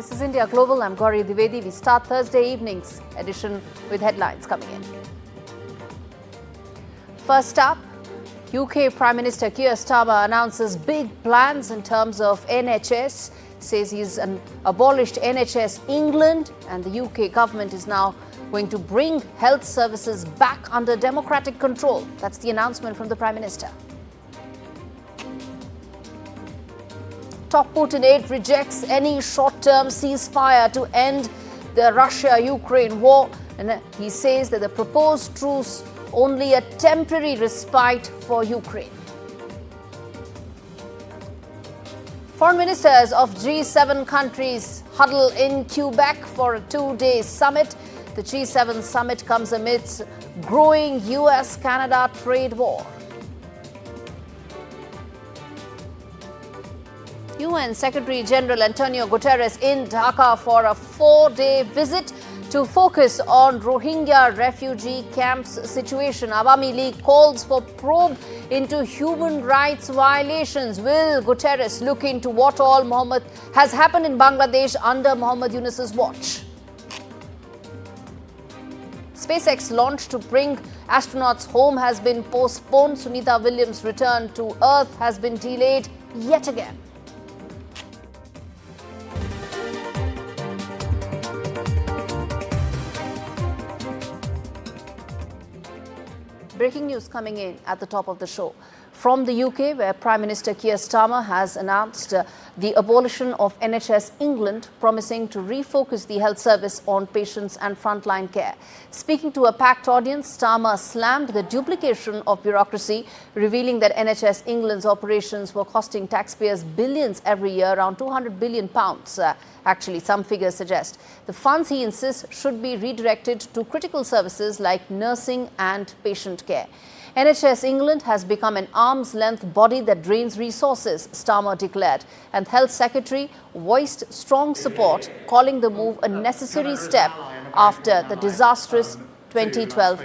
This is India Global. I'm Gaurie Dwivedi. We start Thursday evening's edition with headlines coming in. First up, UK Prime Minister Keir Starmer announces big plans in terms of NHS, says he's abolished NHS England, and the UK government is now going to bring health services back under democratic control. That's the announcement from the Prime Minister. Top Putin aide rejects any short-term ceasefire to end the Russia-Ukraine war, and he says that the proposed truce only a temporary respite for Ukraine. Foreign ministers of G7 countries huddle in Quebec for a two-day summit. The G7 summit comes amidst growing US-Canada trade war. UN Secretary General Antonio Guterres in Dhaka for a four-day visit to focus on Rohingya refugee camps situation. Awami League calls for probe into human rights violations. Will Guterres look into what all has happened in Bangladesh under Mohammed Yunus's watch? SpaceX launch to bring astronauts home has been postponed. Sunita Williams' return to Earth has been delayed yet again. Breaking news coming in at the top of the show. From the UK, where Prime Minister Keir Starmer has announced the abolition of NHS England, promising to refocus the health service on patients and frontline care. Speaking to a packed audience, Starmer slammed the duplication of bureaucracy, revealing that NHS England's operations were costing taxpayers billions every year, around £200 billion. Actually, some figures suggest. The funds, he insists, should be redirected to critical services like nursing and patient care. NHS England has become an arm's-length body that drains resources, Starmer declared, and Health Secretary voiced strong support, calling the move a necessary step after the disastrous 2012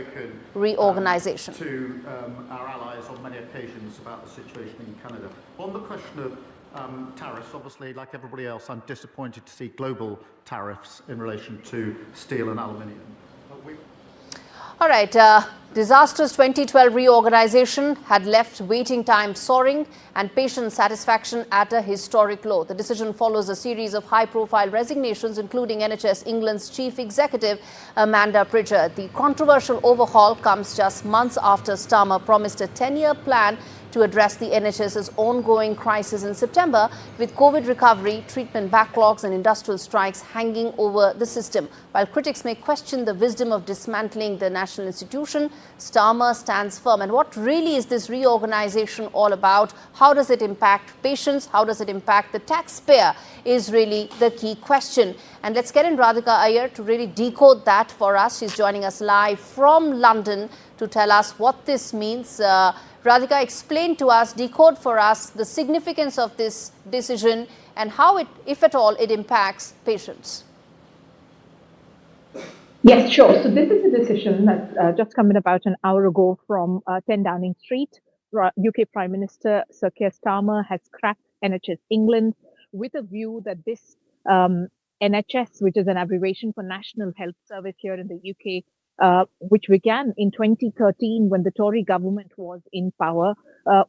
reorganisation. To our allies on many occasions about the situation in Canada. On the question of tariffs, obviously, like everybody else, I'm disappointed to see global tariffs in relation to steel and aluminium. All right, disastrous 2012 reorganisation had left waiting time soaring and patient satisfaction at a historic low. The decision follows a series of high-profile resignations, including NHS England's chief executive, Amanda Pritchard. The controversial overhaul comes just months after Starmer promised a 10-year plan to address the NHS's ongoing crisis in September, with COVID recovery, treatment backlogs and industrial strikes hanging over the system. While critics may question the wisdom of dismantling the national institution, Starmer stands firm. And what really is this reorganisation all about? How does it impact patients? How does it impact the taxpayer is really the key question. And let's get in Radhika Iyer to really decode that for us. She's joining us live from London to tell us what this means. Radhika, explain to us, decode for us the significance of this decision and how it, if at all, it impacts patients. Yes, sure. So this is a decision that's just come in about an hour ago from 10 Downing Street. UK Prime Minister Sir Keir Starmer has scrapped NHS England with a view that this NHS, which is an abbreviation for National Health Service here in the UK, which began in 2013 when the Tory government was in power,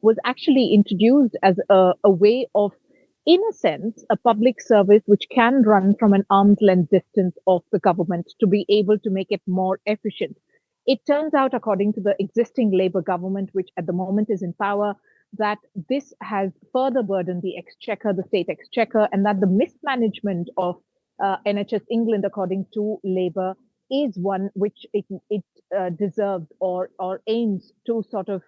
was actually introduced as a way of, in a sense, a public service which can run from an arm's length distance of the government to be able to make it more efficient. It turns out, according to the existing Labour government, which at the moment is in power, that this has further burdened the exchequer, the state exchequer, and that the mismanagement of NHS England, according to Labour, is one which it deserves or aims to sort of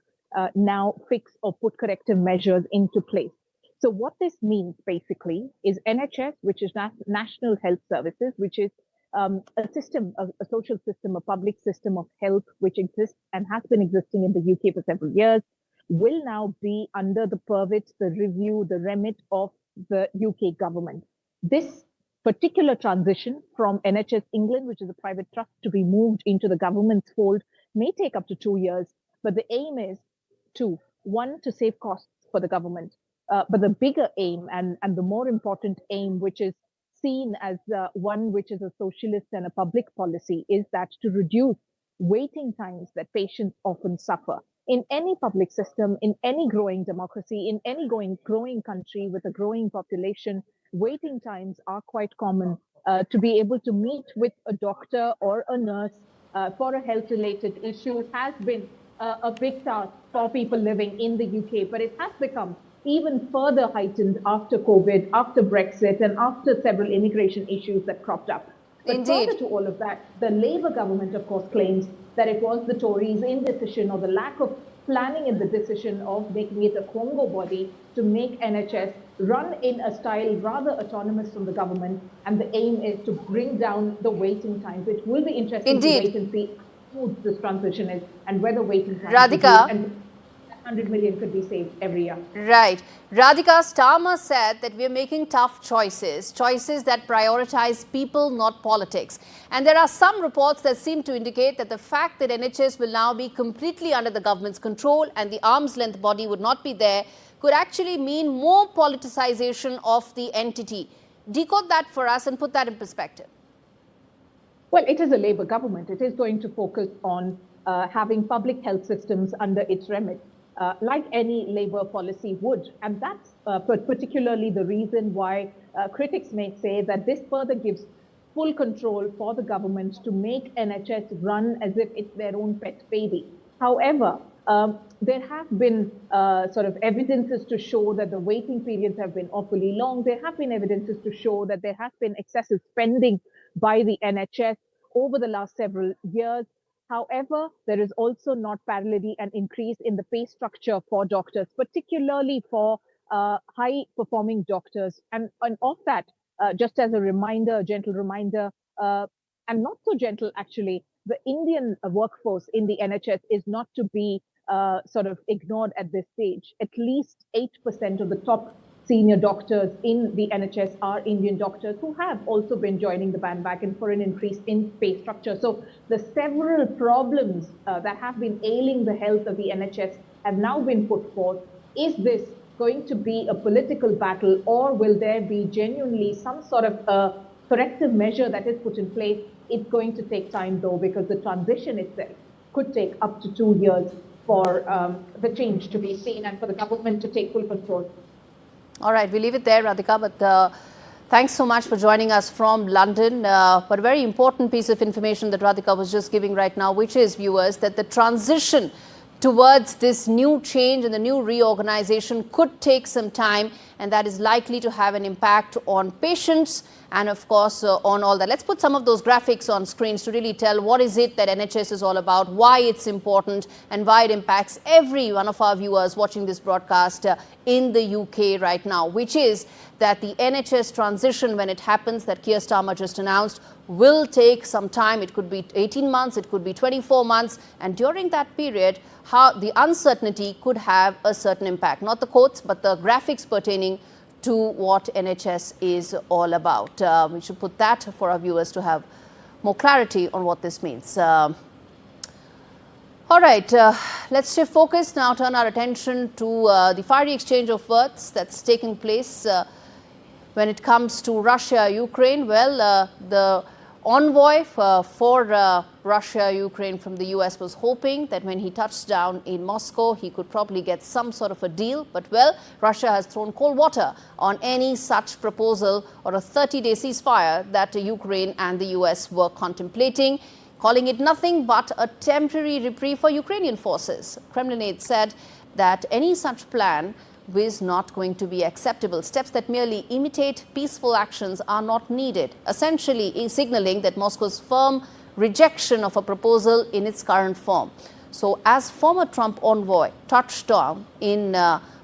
now fix or put corrective measures into place. So what this means basically is NHS, which is National Health Services, which is a system, a social system, a public system of health, which exists and has been existing in the UK for several years, will now be under the purview, the review, the remit of the UK government. This particular transition from NHS England, which is a private trust, to be moved into the government's fold may take up to 2 years, but the aim is one, to save costs for the government. But the bigger aim and the more important aim, which is seen as one which is a socialist and a public policy is that to reduce waiting times that patients often suffer. In any public system, in any growing democracy, in any growing country with a growing population, waiting times are quite common. To be able to meet with a doctor or a nurse for a health-related issue has been a big task for people living in the UK, but it has become even further heightened after COVID, after Brexit, and after several immigration issues that cropped up. But Indeed. further to all of that, the Labour government, of course, claims that it was the Tories' indecision or the lack of planning in the decision of making it a Congo body to make NHS run in a style rather autonomous from the government. And the aim is to bring down the waiting times. It will be interesting Indeed. to wait and see how smooth this transition is and whether waiting times Radhika. and 100 million could be saved every year. Right. Radhika, Starmer said that we're making tough choices that prioritize people, not politics. And there are some reports that seem to indicate that the fact that NHS will now be completely under the government's control and the arm's length body would not be there could actually mean more politicization of the entity. Decode that for us and put that in perspective. Well, it is a Labour government. It is going to focus on having public health systems under its remit. Like any Labour policy would. And that's particularly the reason why critics may say that this further gives full control for the government to make NHS run as if it's their own pet baby. However, there have been sort of evidences to show that the waiting periods have been awfully long. There have been evidences to show that there has been excessive spending by the NHS over the last several years. However, there is also not parallelly an increase in the pay structure for doctors, particularly for high-performing doctors. And of that, just as a reminder, a gentle reminder, and not so gentle actually, the Indian workforce in the NHS is not to be sort of ignored at this stage. At least 8% of the top senior doctors in the NHS are Indian doctors who have also been joining the bandwagon for an increase in pay structure. So the several problems that have been ailing the health of the NHS have now been put forth. Is this going to be a political battle, or will there be genuinely some sort of a corrective measure that is put in place? It's going to take time though, because the transition itself could take up to 2 years for the change to be seen and for the government to take full control. All right, we leave it there, Radhika, but thanks so much for joining us from London. But a very important piece of information that Radhika was just giving right now, which is, viewers, that the transition towards this new change and the new reorganization could take some time, and that is likely to have an impact on patients and, of course, on all that. Let's put some of those graphics on screens to really tell what is it that NHS is all about, why it's important, and why it impacts every one of our viewers watching this broadcast in the UK right now, which is that the NHS transition, when it happens, that Keir Starmer just announced, will take some time. It could be 18 months, it could be 24 months. And during that period, how the uncertainty could have a certain impact. Not the quotes, but the graphics pertaining to what NHS is all about. We should put that for our viewers to have more clarity on what this means. All right, let's shift focus now, turn our attention to the fiery exchange of words that's taking place when it comes to Russia, Ukraine. Well, the envoy for Russia, Ukraine from the US was hoping that when he touched down in Moscow, he could probably get some sort of a deal. But, well, Russia has thrown cold water on any such proposal or a 30-day ceasefire that Ukraine and the US were contemplating, calling it nothing but a temporary reprieve for Ukrainian forces. Kremlin aide said that any such plan is not going to be acceptable. Steps that merely imitate peaceful actions are not needed, essentially signaling that Moscow's firm rejection of a proposal in its current form. So, as former Trump envoy touched down in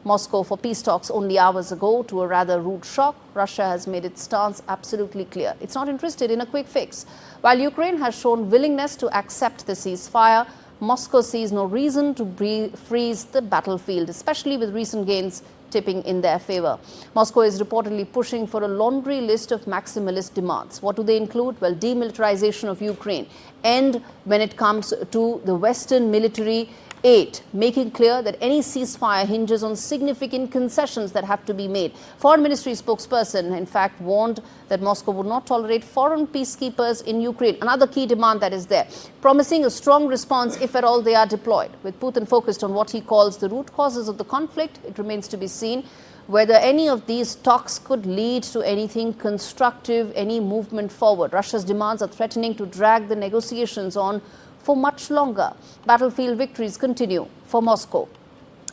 Moscow for peace talks only hours ago to a rather rude shock, Russia has made its stance absolutely clear. It's not interested in a quick fix. While Ukraine has shown willingness to accept the ceasefire, Moscow sees no reason to freeze the battlefield, especially with recent gains tipping in their favor. Moscow is reportedly pushing for a laundry list of maximalist demands. What do they include? Well, demilitarization of Ukraine, and when it comes to the Western military 8, making clear that any ceasefire hinges on significant concessions that have to be made. Foreign Ministry spokesperson, in fact, warned that Moscow would not tolerate foreign peacekeepers in Ukraine, another key demand that is there, promising a strong response if at all they are deployed. With Putin focused on what he calls the root causes of the conflict, it remains to be seen whether any of these talks could lead to anything constructive, any movement forward. Russia's demands are threatening to drag the negotiations on for much longer. Battlefield victories continue for Moscow,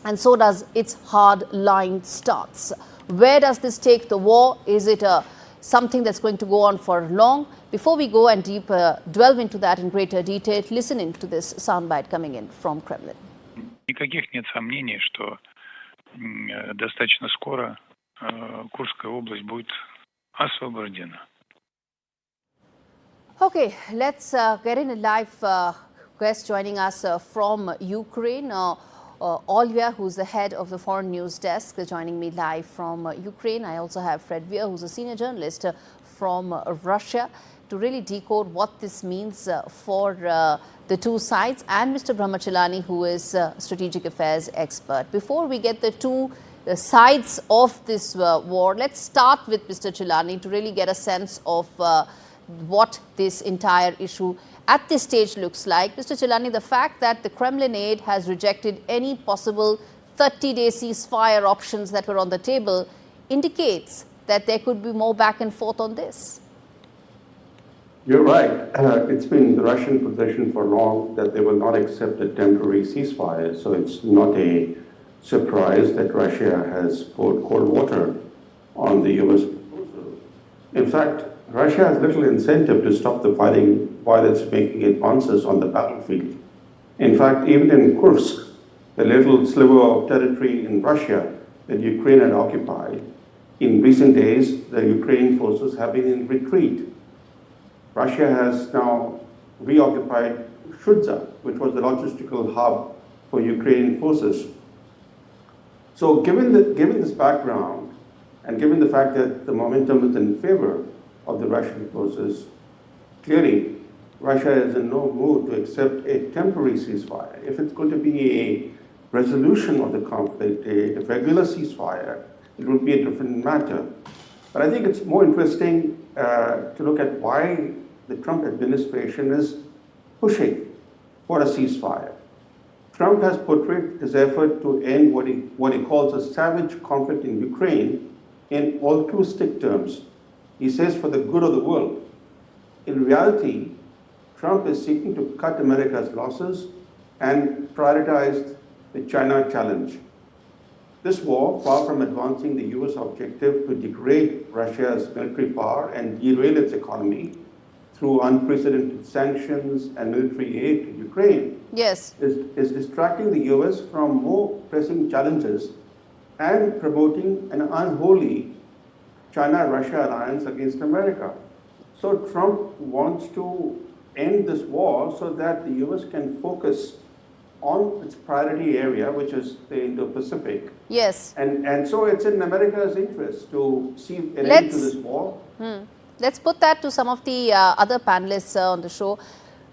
and so does its hard-line stance. Where does this take the war? Is it something that's going to go on for long? Before we go and delve into that in greater detail, listen in to this soundbite coming in from Kremlin. Никаких нет сомнений, что достаточно скоро Курская область будет освобождена. Okay, let's get in a live guest joining us from Ukraine. Olya, who's the head of the Foreign News Desk, is joining me live from Ukraine. I also have Fred Weir, who's a senior journalist from Russia, to really decode what this means for the two sides, and Mr. Brahmachelani, who is a strategic affairs expert. Before we get the two sides of this war, let's start with Mr. Chelani to really get a sense of what this entire issue at this stage looks like. Mr. Chelani, the fact that the Kremlin aide has rejected any possible 30-day ceasefire options that were on the table indicates that there could be more back and forth on this. You're right. It's been the Russian position for long that they will not accept a temporary ceasefire. So it's not a surprise that Russia has poured cold water on the U.S. proposal. In fact, Russia has little incentive to stop the fighting while it's making advances on the battlefield. In fact, even in Kursk, the little sliver of territory in Russia that Ukraine had occupied, in recent days, the Ukrainian forces have been in retreat. Russia has now reoccupied Shudza, which was the logistical hub for Ukrainian forces. So given this background, and given the fact that the momentum is in favor of the Russian forces, clearly Russia is in no mood to accept a temporary ceasefire. If it's going to be a resolution of the conflict, a regular ceasefire, it would be a different matter. But I think it's more interesting to look at why the Trump administration is pushing for a ceasefire. Trump has portrayed his effort to end what he calls a savage conflict in Ukraine in altruistic terms. He says for the good of the world. In reality, Trump is seeking to cut America's losses and prioritize the China challenge. This war, far from advancing the U.S. objective to degrade Russia's military power and derail its economy through unprecedented sanctions and military aid to Ukraine, yes, is distracting the U.S. from more pressing challenges and promoting an unholy China-Russia alliance against America. So Trump wants to end this war so that the U.S. can focus on its priority area, which is the Indo-Pacific. Yes. And so it's in America's interest to see an end to this war. Let's put that to some of the other panelists on the show.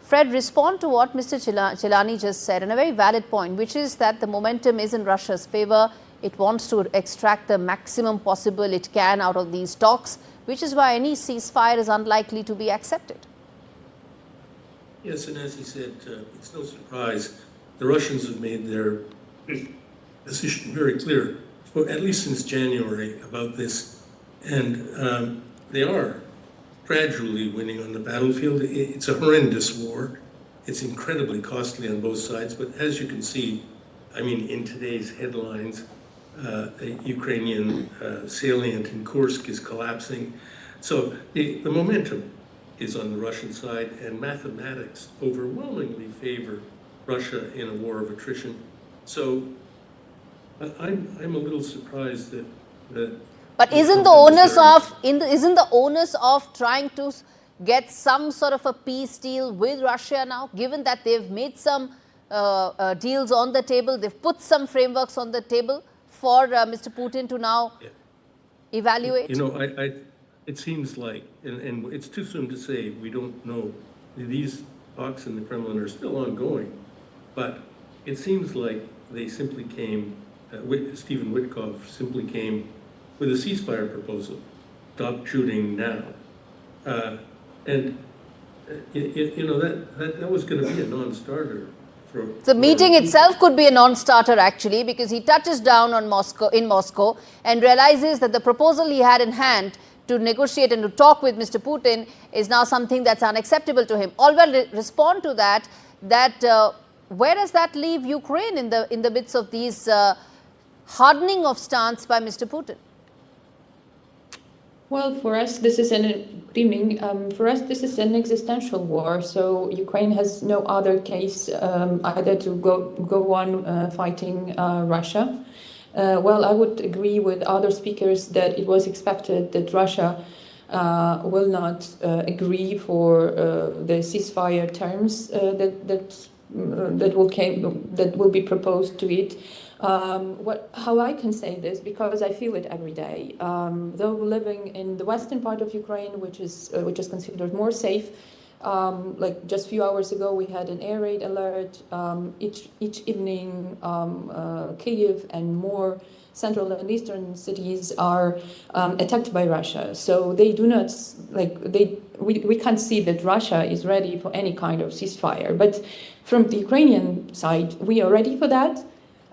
Fred, respond to what Mr. Chelani just said, and a very valid point, which is that the momentum is in Russia's favor. It wants to extract the maximum possible it can out of these talks, which is why any ceasefire is unlikely to be accepted. Yes, and as he said, it's no surprise. The Russians have made their position very clear, for at least since January, about this. And they are gradually winning on the battlefield. It's a horrendous war. It's incredibly costly on both sides. But as you can see, I mean, in today's headlines, the Ukrainian salient in Kursk is collapsing. So the momentum is on the Russian side, and mathematics overwhelmingly favor Russia in a war of attrition. So I'm a little surprised that but isn't the onus of trying to get some sort of a peace deal with Russia now, given that they've made some deals on the table, they've put some frameworks on the table for Mr. Putin to now evaluate? You know, it seems like, and it's too soon to say, we don't know. These talks in the Kremlin are still ongoing, but it seems like they simply came, Stephen Witkoff simply came with a ceasefire proposal. Stop shooting now. That was going to be a non-starter. The meeting itself could be a non-starter actually, because he touches down on Moscow and realizes that the proposal he had in hand to negotiate and to talk with Mr. Putin is now something that's unacceptable to him. Alwell, respond to that. Where does that leave Ukraine in the midst of these hardening of stance by Mr. Putin? Well, for us, this is good evening. For us, this is an existential war. So Ukraine has no other case either to go on fighting Russia. Well, I would agree with other speakers that it was expected that Russia will not agree for the ceasefire terms that will be proposed to it. How I can say this, because I feel it every day. Though living in the western part of Ukraine, which is considered more safe, like just a few hours ago, we had an air raid alert. Each evening, Kyiv and more central and eastern cities are attacked by Russia. So they do not we can't see that Russia is ready for any kind of ceasefire. But from the Ukrainian side, we are ready for that.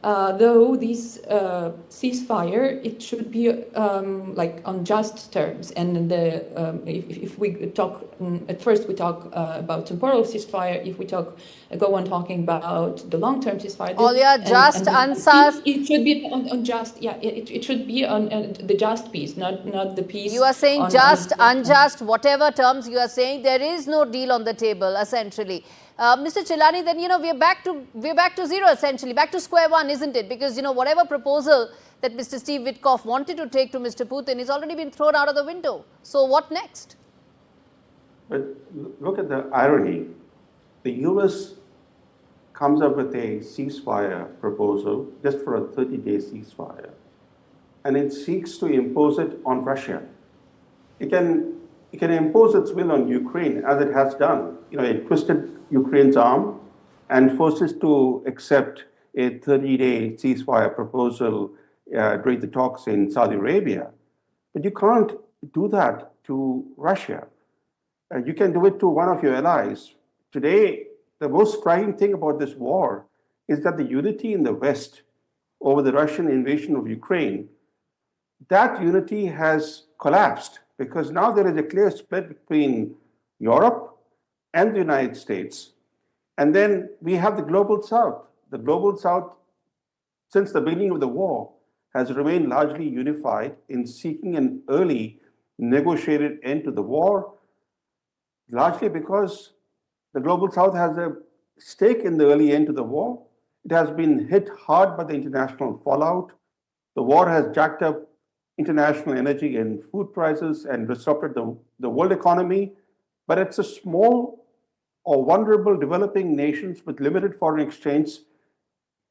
Though this ceasefire, it should be on just terms. And if we talk, at first we talk about temporal ceasefire, if we go on talking about the long-term ceasefire. It should be on just, it should be on the just peace, not the peace. You are saying unjust, whatever terms you are saying, there is no deal on the table, essentially. Mr. Chilani, then, we're back to zero, essentially, back to square one, isn't it? Because, whatever proposal that Mr. Steve Witkoff wanted to take to Mr. Putin has already been thrown out of the window. So what next? But look at the irony. The US comes up with a ceasefire proposal just for a 30-day ceasefire, and it seeks to impose it on Russia. It can impose its will on Ukraine, as it has done. It twisted Ukraine's arm and forces to accept a 30-day ceasefire proposal during the talks in Saudi Arabia. But you can't do that to Russia. You can do it to one of your allies. Today, the most striking thing about this war is that the unity in the West over the Russian invasion of Ukraine, that unity has collapsed, because now there is a clear split between Europe and the United States. And then we have the Global South. The Global South, since the beginning of the war, has remained largely unified in seeking an early negotiated end to the war, largely because the Global South has a stake in the early end to the war. It has been hit hard by the international fallout. The war has jacked up international energy and food prices and disrupted the world economy. But it's a small or vulnerable developing nations with limited foreign exchange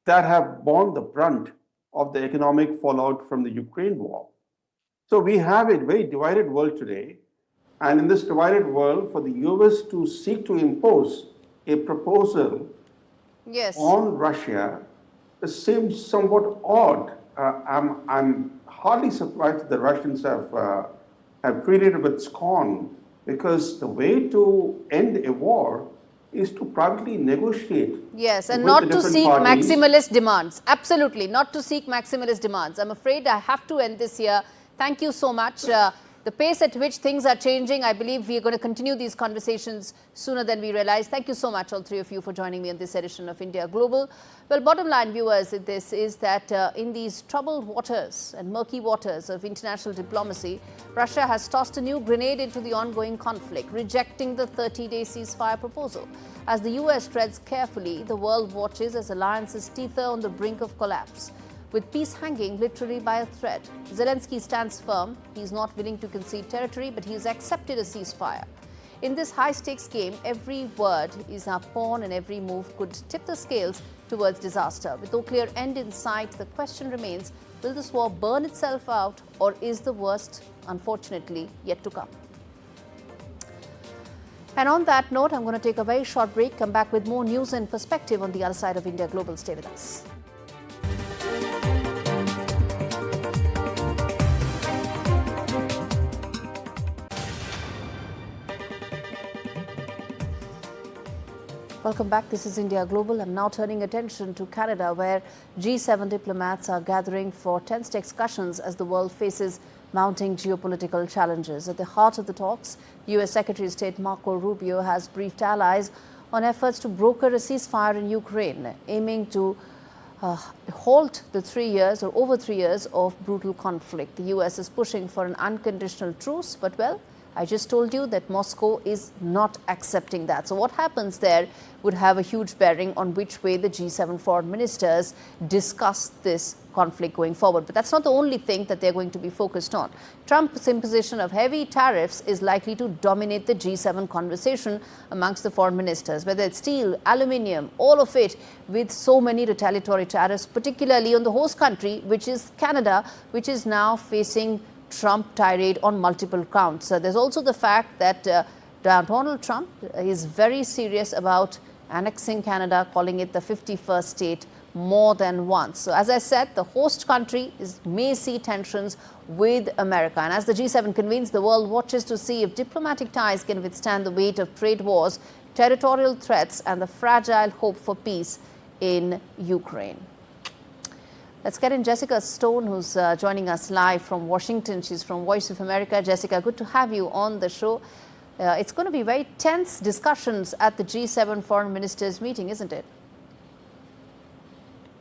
that have borne the brunt of the economic fallout from the Ukraine war. So we have a very divided world today. And in this divided world, for the US to seek to impose a proposal on Russia seems somewhat odd. I'm hardly surprised that the Russians have treated it with scorn, because the way to end a war is to privately negotiate. Yes, and not to seek maximalist demands. Absolutely, not to seek maximalist demands. I'm afraid I have to end this here. Thank you so much. The pace at which things are changing, I believe we are going to continue these conversations sooner than we realize. Thank you so much, all three of you, for joining me on this edition of India Global. Well, bottom line, viewers, this is that in these troubled waters and murky waters of international diplomacy, Russia has tossed a new grenade into the ongoing conflict, rejecting the 30-day ceasefire proposal. As the US treads carefully, the world watches as alliances teeter on the brink of collapse, with peace hanging literally by a thread. Zelensky stands firm. He's not willing to concede territory, but he's accepted a ceasefire. In this high-stakes game, every word is a pawn and every move could tip the scales towards disaster. With no clear end in sight, the question remains, will this war burn itself out, or is the worst, unfortunately, yet to come? And on that note, I'm going to take a very short break, come back with more news and perspective on the other side of India Global. Stay with us. Welcome back. This is India Global. I'm now turning attention to Canada, where G7 diplomats are gathering for tense discussions as the world faces mounting geopolitical challenges. At the heart of the talks, U.S. Secretary of State Marco Rubio has briefed allies on efforts to broker a ceasefire in Ukraine, aiming to halt the 3 years or over 3 years of brutal conflict. The U.S. is pushing for an unconditional truce, but well, I just told you that Moscow is not accepting that. So what happens there would have a huge bearing on which way the G7 foreign ministers discuss this conflict going forward. But that's not the only thing that they're going to be focused on. Trump's imposition of heavy tariffs is likely to dominate the G7 conversation amongst the foreign ministers, whether it's steel, aluminium, all of it, with so many retaliatory tariffs, particularly on the host country, which is Canada, which is now facing Trump tirade on multiple counts. There's also the fact that Donald Trump is very serious about annexing Canada, calling it the 51st state more than once. So as I said, the host country may see tensions with America. And as the G7 convenes, the world watches to see if diplomatic ties can withstand the weight of trade wars, territorial threats, and the fragile hope for peace in Ukraine. Let's get in Jessica Stone, who's joining us live from Washington. She's from Voice of America. Jessica, good to have you on the show. It's going to be very tense discussions at the G7 foreign ministers meeting, isn't it?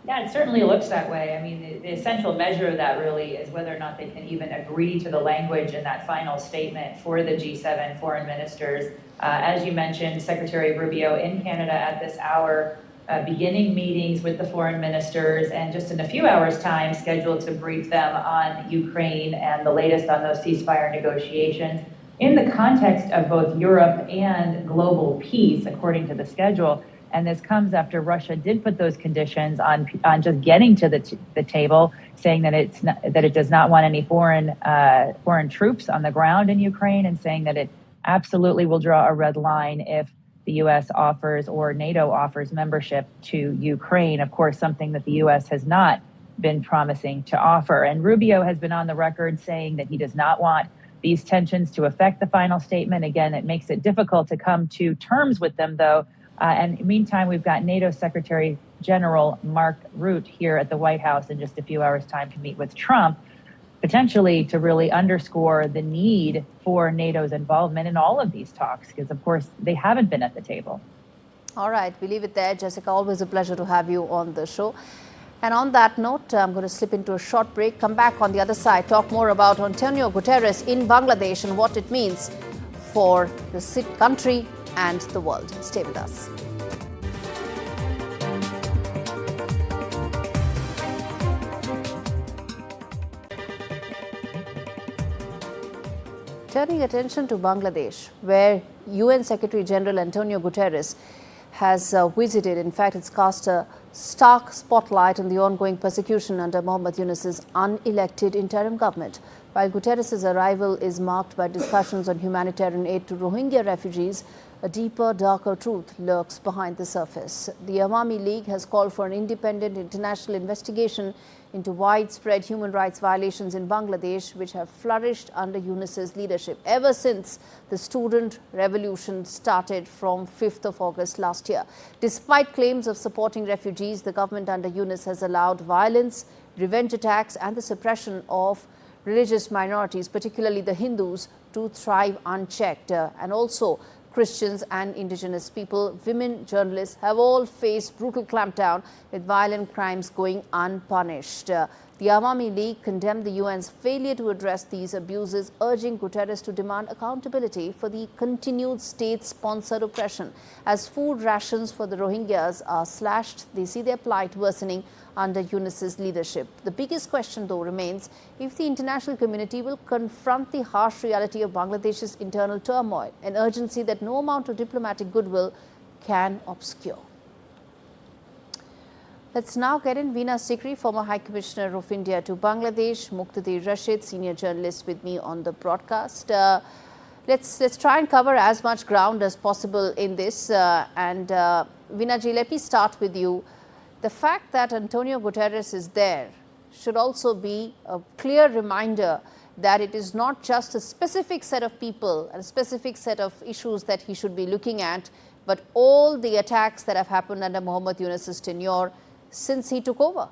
Yeah, it certainly looks that way. I mean, the essential measure of that really is whether or not they can even agree to the language in that final statement for the G7 foreign ministers. As you mentioned, Secretary Rubio in Canada at this hour, beginning meetings with the foreign ministers, and just in a few hours' time scheduled to brief them on Ukraine and the latest on those ceasefire negotiations in the context of both Europe and global peace, according to the schedule. And this comes after Russia did put those conditions on just getting to the table, saying that it does not want any foreign troops on the ground in Ukraine, and saying that it absolutely will draw a red line if the U.S. offers or NATO offers membership to Ukraine, of course, something that the U.S. has not been promising to offer. And Rubio has been on the record saying that he does not want these tensions to affect the final statement. Again, it makes it difficult to come to terms with them, though. And meantime, we've got NATO Secretary General Mark Rutte here at the White House in just a few hours' time to meet with Trump, potentially to really underscore the need for NATO's involvement in all of these talks, because, of course, they haven't been at the table. All right, we leave it there. Jessica, always a pleasure to have you on the show. And on that note, I'm going to slip into a short break, come back on the other side, talk more about Antonio Guterres in Bangladesh and what it means for the country and the world. Stay with us. Turning attention to Bangladesh, where UN Secretary General Antonio Guterres has visited. In fact, it's cast a stark spotlight on the ongoing persecution under Mohammad Yunus's unelected interim government. While Guterres' arrival is marked by discussions on humanitarian aid to Rohingya refugees, a deeper, darker truth lurks behind the surface. The Awami League has called for an independent international investigation into widespread human rights violations in Bangladesh, which have flourished under Yunus's leadership ever since the student revolution started from 5th of August last year. Despite claims of supporting refugees, the government under Yunus has allowed violence, revenge attacks, and the suppression of religious minorities, particularly the Hindus, to thrive unchecked. And also Christians and indigenous people, women, journalists have all faced brutal clampdown with violent crimes going unpunished. The Awami League condemned the UN's failure to address these abuses, urging Guterres to demand accountability for the continued state-sponsored oppression. As food rations for the Rohingyas are slashed, they see their plight worsening under Yunus's leadership. The biggest question, though, remains if the international community will confront the harsh reality of Bangladesh's internal turmoil, an urgency that no amount of diplomatic goodwill can obscure. Let's now get in Veena Sikri, former High Commissioner of India to Bangladesh, Muqtadi Rashid, senior journalist with me on the broadcast. Let's try and cover as much ground as possible in this. Veena-ji, let me start with you. The fact that Antonio Guterres is there should also be a clear reminder that it is not just a specific set of people and a specific set of issues that he should be looking at, but all the attacks that have happened under Mohammad Yunus's tenure since he took over.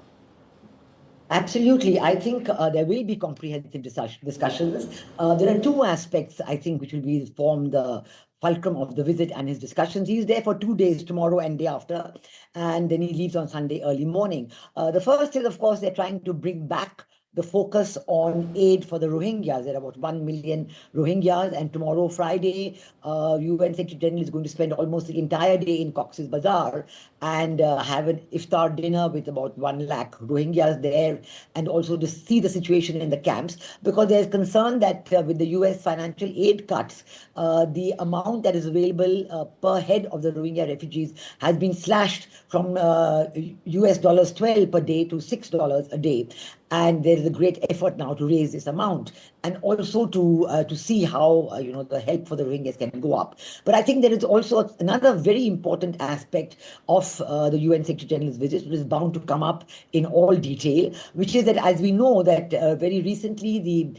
Absolutely. I think there will be comprehensive discussions. There are two aspects, I think, which will form the fulcrum of the visit and his discussions. He's there for 2 days, tomorrow and day after, and then he leaves on Sunday early morning. The first is, of course, they're trying to bring back the focus on aid for the Rohingyas. There are about 1 million Rohingyas, and tomorrow, Friday, UN Secretary General is going to spend almost the entire day in Cox's Bazar and have an iftar dinner with about 1 lakh Rohingyas there, and also to see the situation in the camps, because there's concern that with the US financial aid cuts, the amount that is available per head of the Rohingya refugees has been slashed from US $12 per day to $6 a day. And there is a great effort now to raise this amount, and also to see how the help for the Rohingyas can go up. But I think there is also another very important aspect of the UN Secretary General's visit, which is bound to come up in all detail, which is that, as we know, that very recently the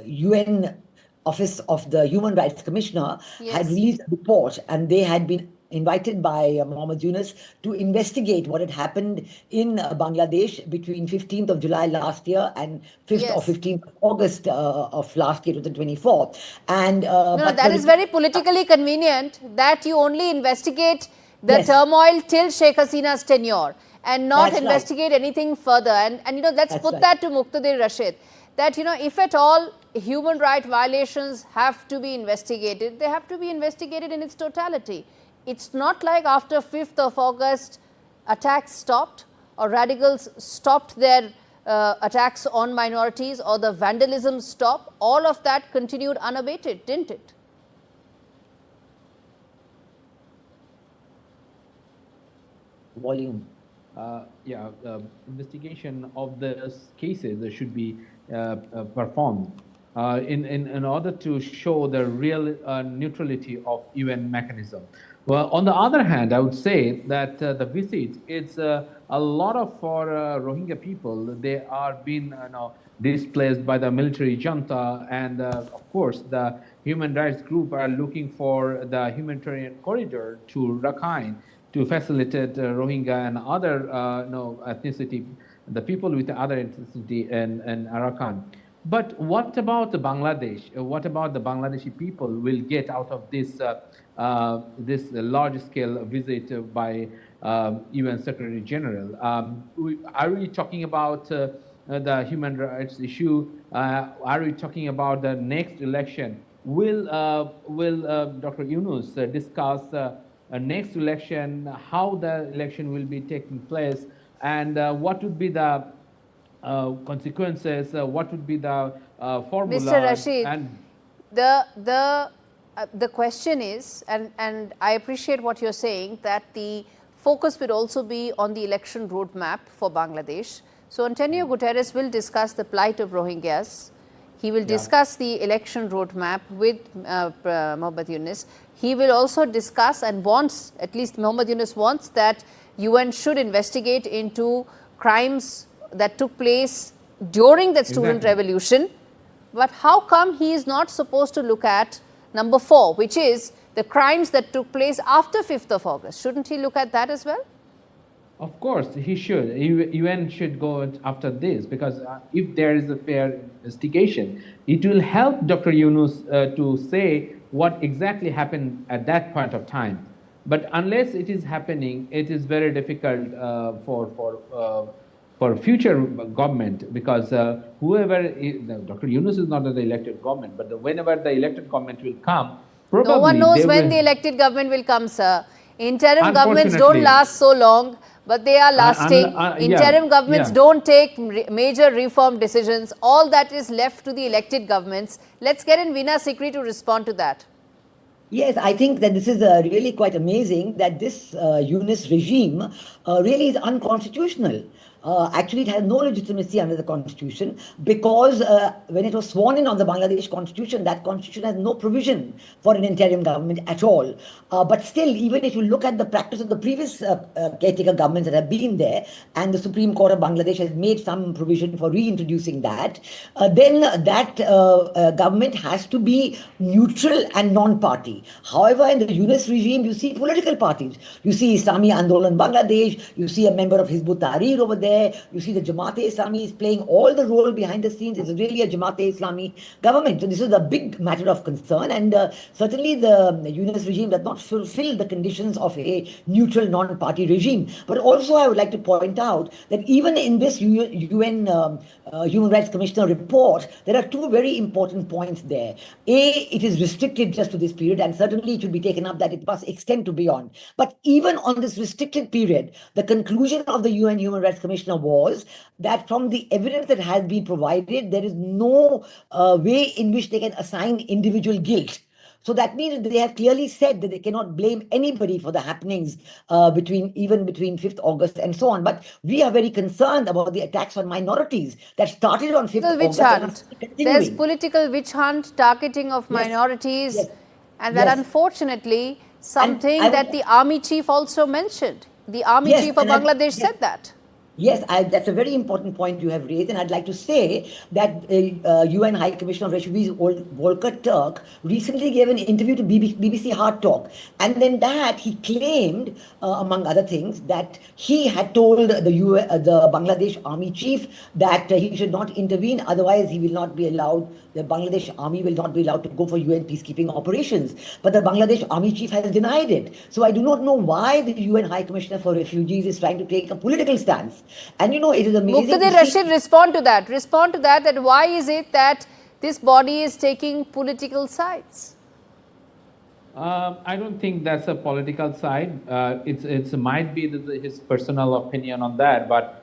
UN Office of the Human Rights Commissioner had released a report, and they had been invited by Mohammad Yunus to investigate what had happened in Bangladesh between 15th of July last year and 5th or 15th of August of last year, 2024. And that is very politically convenient that you only investigate the turmoil till Sheikh Hasina's tenure and not investigate anything further. And let's put that to Muqtadir Rashid, that, if at all human rights violations have to be investigated, they have to be investigated in its totality. It's not like after 5th of August, attacks stopped or radicals stopped their attacks on minorities or the vandalism stopped. All of that continued unabated, didn't it? Volume. Investigation of the cases should be performed in order to show the real neutrality of UN mechanism. Well, on the other hand, I would say that the visit is a lot of for Rohingya people. They are being displaced by the military junta, and of course the human rights group are looking for the humanitarian corridor to Rakhine to facilitate Rohingya and other ethnicity, the people with other ethnicity in Arakan. But what about the Bangladesh? What about the Bangladeshi people will get out of this this large-scale visit by UN Secretary General? Are we talking about the human rights issue? Are we talking about the next election? Will Dr. Yunus discuss next election, how the election will be taking place, and what would be the consequences, what would be the formula? Mr. Rashid, and the question is, and I appreciate what you're saying, that the focus will also be on the election roadmap for Bangladesh. So Antonio Guterres will discuss the plight of Rohingyas. He will discuss the election roadmap with Mohammad Yunus. He will also discuss and wants, at least Mohammad Yunus wants, that UN should investigate into crimes that took place during the student revolution. But how come he is not supposed to look at number 4, which is the crimes that took place after 5th of August? Shouldn't he look at that as well? Of course, he should. UN should go after this, because if there is a fair investigation, it will help Dr. Yunus to say what exactly happened at that point of time. But unless it is happening, it is very difficult for future government, because whoever Dr. Yunus is not the elected government, but whenever the elected government will come, probably no one knows when the elected government will come, sir. Interim governments don't last so long, but they are lasting. Interim governments don't take major reform decisions. All that is left to the elected governments. Let's get in Veena Sikri to respond to that. Yes, I think that this is really quite amazing that this Yunus regime really is unconstitutional. actually it has no legitimacy under the constitution, because when it was sworn in on the Bangladesh constitution, that constitution has no provision for an interim government at all. But still, even if you look at the practice of the previous caretaker governments that have been there, and the Supreme Court of Bangladesh has made some provision for reintroducing that, then that government has to be neutral and non-party. However, in the Yunus regime, you see political parties. You see Islami Andolan Bangladesh, you see a member of Hizb ut-Tahrir over there, you see the Jamaat-e-Islami is playing all the role behind the scenes. It's really a Jamaat-e-Islami government. So this is a big matter of concern, and certainly the Yunus regime does not fulfill the conditions of a neutral non-party regime. But also I would like to point out that even in this UN Human Rights Commissioner report, there are two very important points there. A, it is restricted just to this period, and certainly it should be taken up that it must extend to beyond. But even on this restricted period, the conclusion of the UN Human Rights Commissioner was that from the evidence that has been provided, there is no way in which they can assign individual guilt. So that means they have clearly said that they cannot blame anybody for the happenings between 5th August and so on. But we are very concerned about the attacks on minorities that started on 5th Witch August. hunt. There's political witch hunt, targeting of minorities, and that unfortunately something that the army chief also mentioned. The army chief of Bangladesh said that. Yes, that's a very important point you have raised, and I'd like to say that UN High Commissioner of Refugees Volker Turk recently gave an interview to BBC Hard Talk, and then that he claimed, among other things, that he had told the Bangladesh Army chief that he should not intervene, otherwise he will not be allowed. The Bangladesh Army will not be allowed to go for UN peacekeeping operations. But the Bangladesh Army chief has denied it. So I do not know why the UN High Commissioner for Refugees is trying to take a political stance. And it is amazing. Muqtadir Rashid, respond to that. Respond to that why is it that this body is taking political sides? I don't think that's a political side. It might be his personal opinion on that, but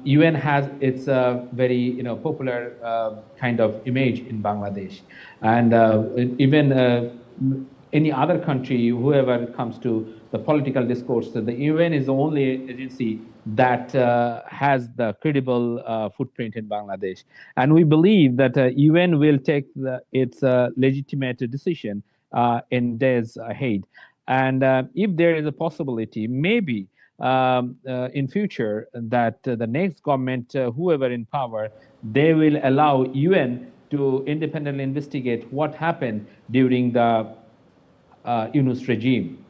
UN has its very popular kind of image in Bangladesh, and even any other country, whoever comes to the political discourse, the UN is the only agency that has the credible footprint in Bangladesh, and we believe that UN will take its legitimate decision in days ahead, and if there is a possibility, maybe in future that the next government, whoever in power, they will allow UN to independently investigate what happened during the Yunus regime.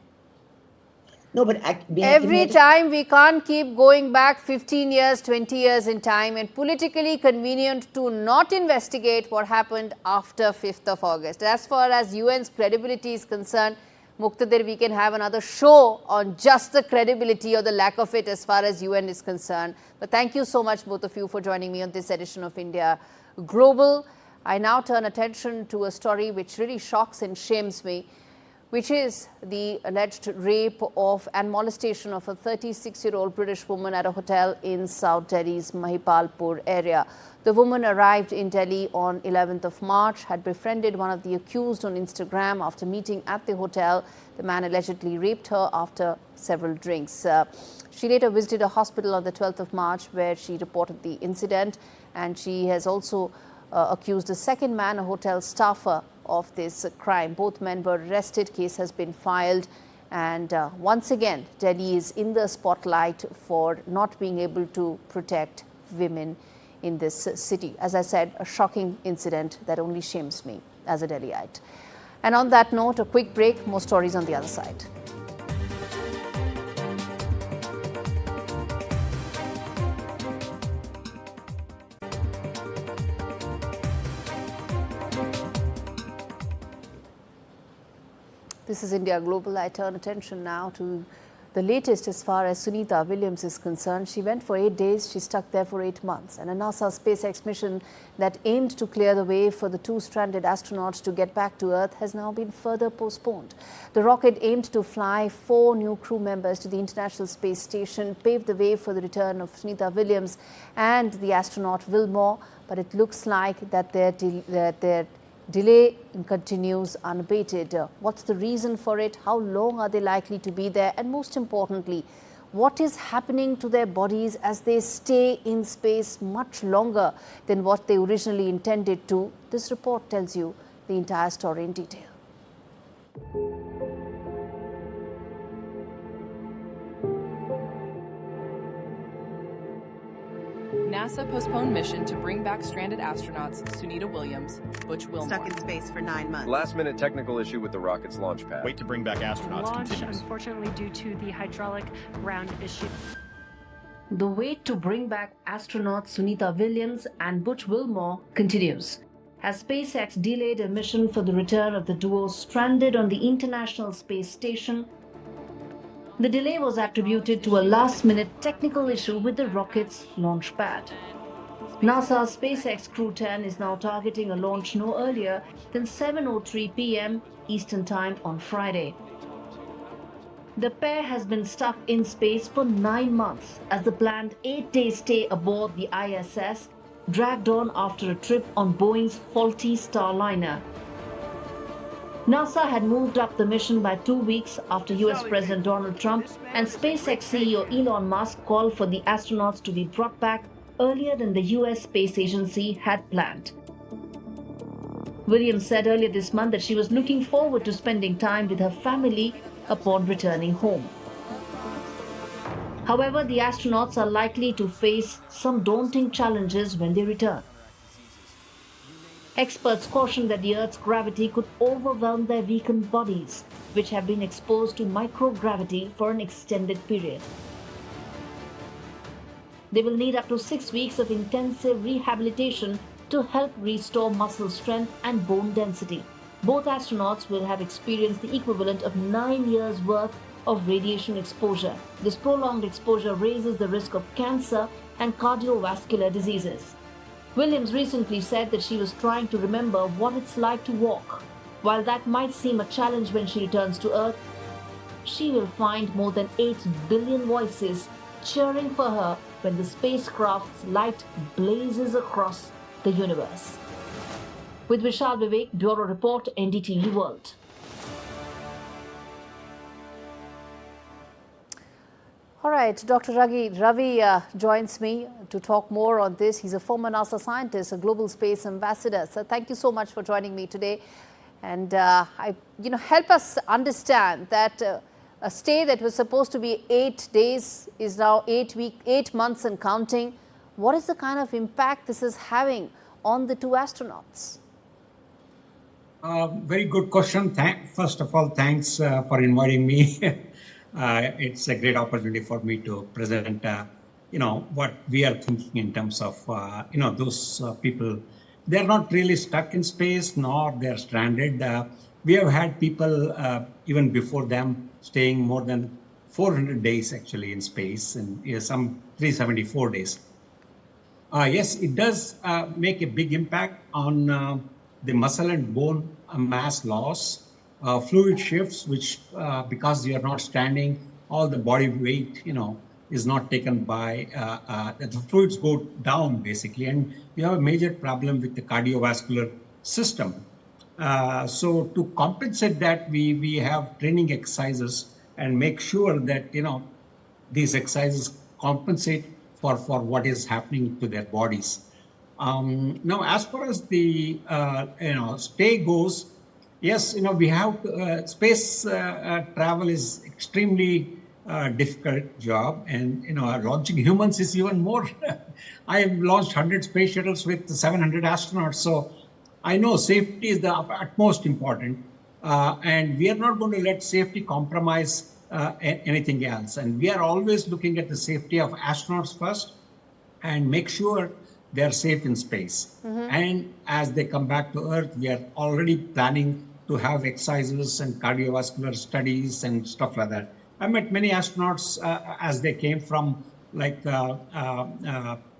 No, but every time we can't keep going back 15 years, 20 years in time, and politically convenient to not investigate what happened after 5th of August. As far as UN's credibility is concerned, Muqtadir, we can have another show on just the credibility or the lack of it as far as UN is concerned. But thank you so much, both of you, for joining me on this edition of India Global. I now turn attention to a story which really shocks and shames me, which is the alleged rape of and molestation of a 36-year-old British woman at a hotel in South Delhi's Mahipalpur area. The woman arrived in Delhi on 11th of March, had befriended one of the accused on Instagram. After meeting at the hotel, the man allegedly raped her after several drinks. She later visited a hospital on the 12th of March where she reported the incident, and she has also accused a second man, a hotel staffer, of this crime. Both men were arrested. Case has been filed, and once again Delhi is in the spotlight for not being able to protect women in this city. As I said, a shocking incident that only shames me as a Delhiite. And on that note, a quick break, more stories on the other side. This is India Global. I turn attention now to the latest as far as Sunita Williams is concerned. She went for 8 days. She stuck there for 8 months. And a NASA SpaceX mission that aimed to clear the way for the 2 stranded astronauts to get back to Earth has now been further postponed. The rocket aimed to fly 4 new crew members to the International Space Station, paved the way for the return of Sunita Williams and the astronaut Wilmore. But it looks like that their delay continues unabated. What's the reason for it? How long are they likely to be there? And most importantly, what is happening to their bodies as they stay in space much longer than what they originally intended to. This report tells you the entire story in detail. NASA postponed mission to bring back stranded astronauts Sunita Williams, Butch Wilmore. Stuck in space for 9 months. Last-minute technical issue with the rocket's launch pad. Wait to bring back astronauts launch, continues. unfortunately, due to the hydraulic ground issue. The wait to bring back astronauts Sunita Williams and Butch Wilmore continues, as SpaceX delayed a mission for the return of the duo stranded on the International Space Station. The delay was attributed to a last-minute technical issue with the rocket's launch pad. NASA's SpaceX Crew 10 is now targeting a launch no earlier than 7:03 p.m. Eastern Time on Friday. The pair has been stuck in space for 9 months as the planned 8-day stay aboard the ISS dragged on after a trip on Boeing's faulty Starliner. NASA had moved up the mission by 2 weeks after US President Donald Trump and SpaceX CEO Elon Musk called for the astronauts to be brought back earlier than the US Space Agency had planned. Williams said earlier this month that she was looking forward to spending time with her family upon returning home. However, the astronauts are likely to face some daunting challenges when they return. Experts caution that the Earth's gravity could overwhelm their weakened bodies, which have been exposed to microgravity for an extended period. They will need up to 6 weeks of intensive rehabilitation to help restore muscle strength and bone density. Both astronauts will have experienced the equivalent of 9 years' worth of radiation exposure. This prolonged exposure raises the risk of cancer and cardiovascular diseases. Williams recently said that she was trying to remember what it's like to walk. While that might seem a challenge when she returns to Earth, she will find more than 8 billion voices cheering for her when the spacecraft's light blazes across the universe. With Vishal Vivek, Bureau Report, NDTV World. All right, Dr. Ravi joins me to talk more on this. He's a former NASA scientist, a global space ambassador. So thank you so much for joining me today. And help us understand that a stay that was supposed to be 8 days is now 8 months and counting. What is the kind of impact this is having on the two astronauts? Very good question. First of all, thanks for inviting me. It's a great opportunity for me to present, what we are thinking in terms of, those people. They're not really stuck in space, nor they're stranded. We have had people, even before them, staying more than 400 days actually in space, and some 374 days. Yes, it does make a big impact on the muscle and bone mass loss. Fluid shifts, which because you are not standing, all the body weight, is not taken by, the fluids go down basically, and you have a major problem with the cardiovascular system. So to compensate that, we have training exercises and make sure that, these exercises compensate for what is happening to their bodies. Now, as far as the, stay goes, yes, we have to, space travel is extremely difficult job, and launching humans is even more. I have launched 100 space shuttles with 700 astronauts, so I know safety is the utmost important, and we are not going to let safety compromise anything else. And we are always looking at the safety of astronauts first, and make sure they are safe in space. And as they come back to Earth, we are already planning to have exercises and cardiovascular studies and stuff like that. I met many astronauts as they came from, like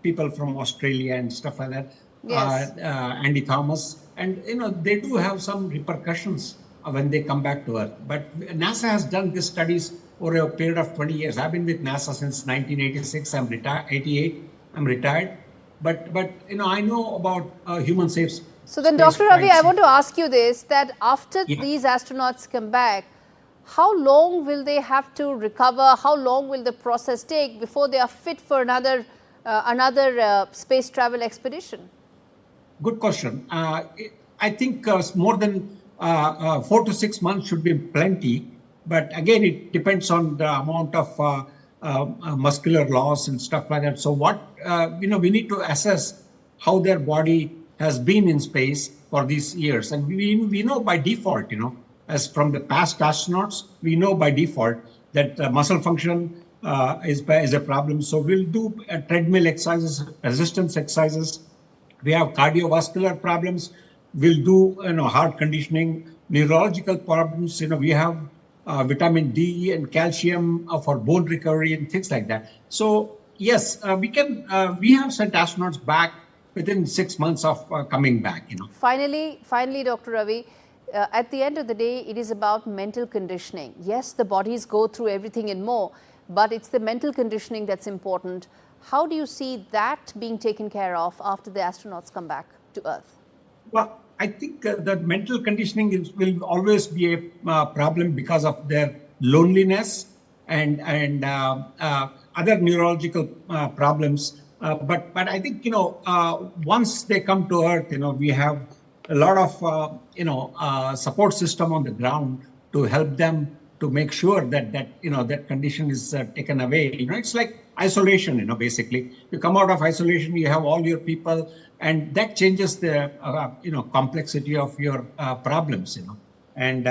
people from Australia and stuff like that. Yes. Andy Thomas, and they do have some repercussions when they come back to Earth. But NASA has done these studies over a period of 20 years. I've been with NASA since 1986. I'm retired. 88. I'm retired. But I know about human safe. So then, Dr. Ravi, I want to ask you this: that after these astronauts come back, how long will they have to recover? How long will the process take before they are fit for another space travel expedition? Good question. I think more than 4 to 6 months should be plenty. But again, it depends on the amount of muscular loss and stuff like that. So what, we need to assess how their body has been in space for these years. And we know by default, as from the past astronauts, we know by default that muscle function is a problem. So we'll do treadmill exercises, resistance exercises. We have cardiovascular problems. We'll do heart conditioning, neurological problems. We have vitamin D and calcium for bone recovery and things like that. So yes, we have sent astronauts back within 6 months of coming back. Finally, Dr. Ravi, at the end of the day, it is about mental conditioning. Yes, the bodies go through everything and more, but it's the mental conditioning that's important. How do you see that being taken care of after the astronauts come back to Earth? Well, I think that mental conditioning will always be a problem because of their loneliness and other neurological problems. But I think, once they come to Earth, we have a lot of, support system on the ground to help them to make sure that condition is taken away. It's like isolation, basically. You come out of isolation, you have all your people, and that changes the, complexity of your problems, And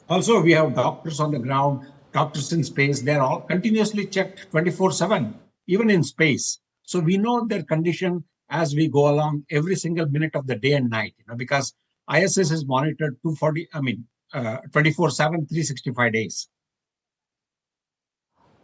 also we have doctors on the ground, doctors in space. They're all continuously checked 24/7, even in space. So we know their condition as we go along every single minute of the day and night, because ISS is monitored 24/7, 365 days.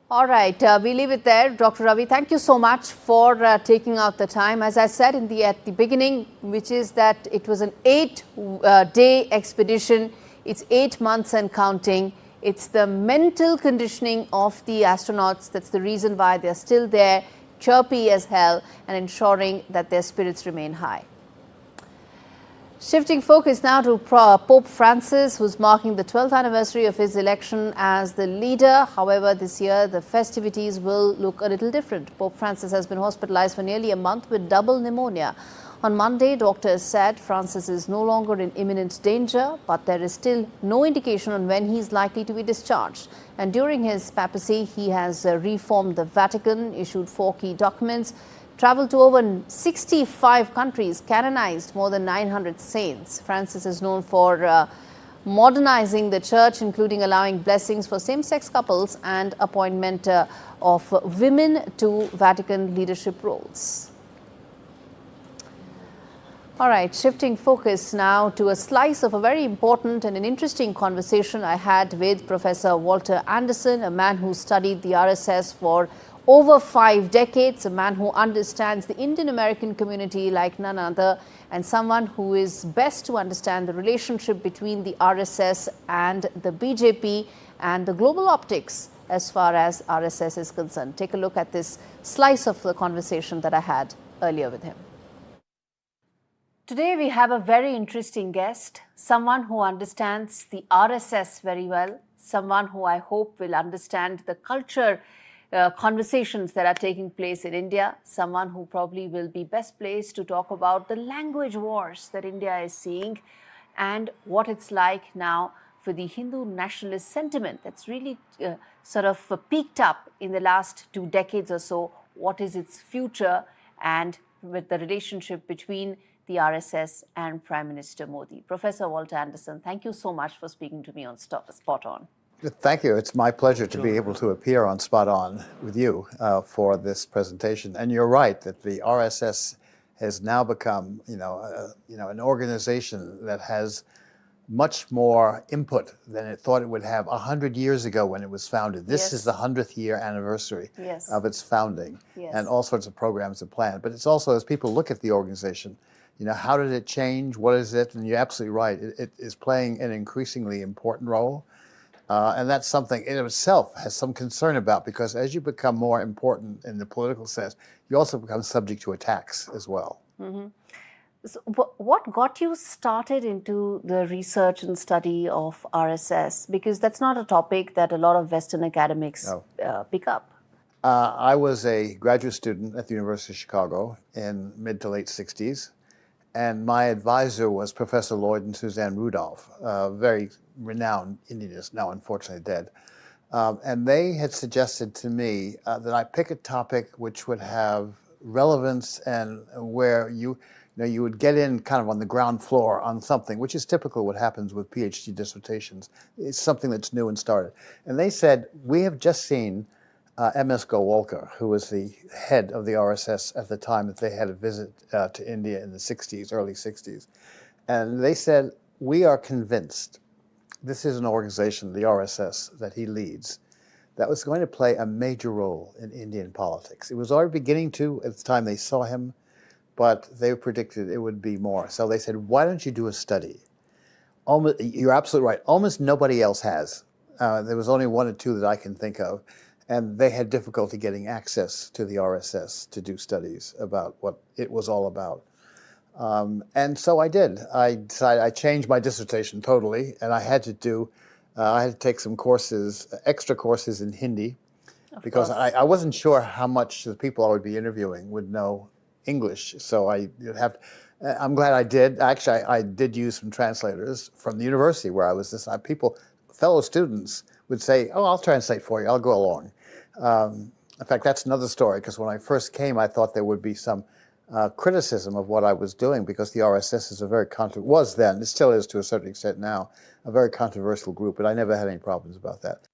All right, we leave it there. Dr. Ravi, thank you so much for taking out the time. As I said at the beginning, which is that it was an 8-day expedition. It's 8 months and counting. It's the mental conditioning of the astronauts that's the reason why they're still there, chirpy as hell, and ensuring that their spirits remain high. Shifting focus now to Pope Francis, who's marking the 12th anniversary of his election as the leader. However, this year the festivities will look a little different. Pope Francis has been hospitalized for nearly a month with double pneumonia. On Monday, doctors said Francis is no longer in imminent danger, but there is still no indication on when he is likely to be discharged. And during his papacy, he has reformed the Vatican, issued 4 key documents, traveled to over 65 countries, canonized more than 900 saints. Francis is known for modernizing the church, including allowing blessings for same-sex couples and appointment of women to Vatican leadership roles. All right, shifting focus now to a slice of a very important and an interesting conversation I had with Professor Walter Anderson, a man who studied the RSS for over 5 decades, a man who understands the Indian American community like none other, and someone who is best to understand the relationship between the RSS and the BJP and the global optics as far as RSS is concerned. Take a look at this slice of the conversation that I had earlier with him. Today we have a very interesting guest, someone who understands the RSS very well, someone who I hope will understand the culture conversations that are taking place in India, someone who probably will be best placed to talk about the language wars that India is seeing and what it's like now for the Hindu nationalist sentiment that's really sort of peaked up in the last 2 decades or so. What is its future, and with the relationship between the RSS and Prime Minister Modi. Professor Walter Anderson, thank you so much for speaking to me on Spot On. Thank you. It's my pleasure to be able to appear on Spot On with you for this presentation. And you're right that the RSS has now become, an organization that has much more input than it thought it would have 100 years ago when it was founded. This is the 100th year anniversary of its founding, and all sorts of programs are planned. But it's also, as people look at the organization, how did it change? What is it? And you're absolutely right. It is playing an increasingly important role. And that's something in itself has some concern about, because as you become more important in the political sense, you also become subject to attacks as well. Mm-hmm. So what got you started into the research and study of RSS? Because that's not a topic that a lot of Western academics pick up. I was a graduate student at the University of Chicago in mid to late 60s, and my advisor was Professor Lloyd and Suzanne Rudolph, a very renowned Indianist, now unfortunately dead. And they had suggested to me that I pick a topic which would have relevance and where you would get in kind of on the ground floor on something, which is typically what happens with PhD dissertations. It's something that's new and started. And they said, we have just seen M.S. Golwalkar, who was the head of the RSS at the time that they had a visit to India in the 60s, early 60s. And they said, we are convinced this is an organization, the RSS, that he leads, that was going to play a major role in Indian politics. It was already beginning to at the time they saw him, but they predicted it would be more. So they said, why don't you do a study? You're absolutely right. Almost nobody else has. There was only one or two that I can think of. And they had difficulty getting access to the RSS to do studies about what it was all about. And so I did. I decided I changed my dissertation totally, and I had to take some courses, extra courses in Hindi, because I wasn't sure how much the people I would be interviewing would know English. So I'm glad I did. Actually, I did use some translators from the university where I was. Fellow students would say, "Oh, I'll translate for you. I'll go along." In fact, that's another story, because when I first came, I thought there would be some criticism of what I was doing, because the RSS is was then, it still is to a certain extent now, a very controversial group, but I never had any problems about that.